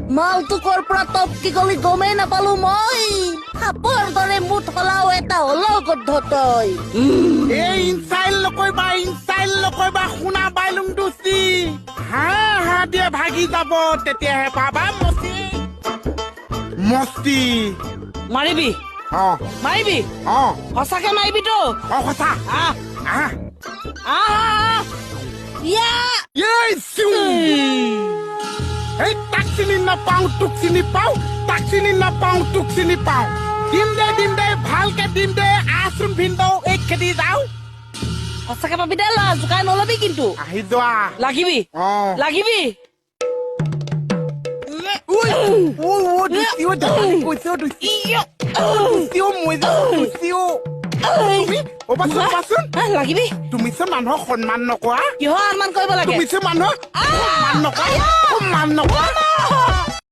মালটো কৰ পৰা টপকি গলি গমেই নাপালো মই সাপৰ দৰে মুঠ হলাও এটা হলও গদ্ধ তই এই ইনচাইল নকৰিবা শুনা বাইলুং দুচি হা দিয়ে ভাগি যাব তেতিয়াহে পাবা মস্তি মাৰিবি মাৰিবি সঁচাকে মাৰিবিতো সঁচা এই তাক চিনি নাপাওঁ তোক চিনি পাওঁ তাক চিনি নাপাওঁ তোক চিনি পাওঁ দিম দে ভালকে দিম দে আচোন ভিন্দৌ এই খেদি যাওঁ সঁচাকে পাবি দে লা জোকাই নলবি কিন্তু আহি যোৱা লাগিবি লাগিবি লাগিবি তুমি চোন মানুহক সন্মান নকৰা কিহৰ সন্মান কৰিব লাগে তুমি চোন মানুহক সন্মান নকৰা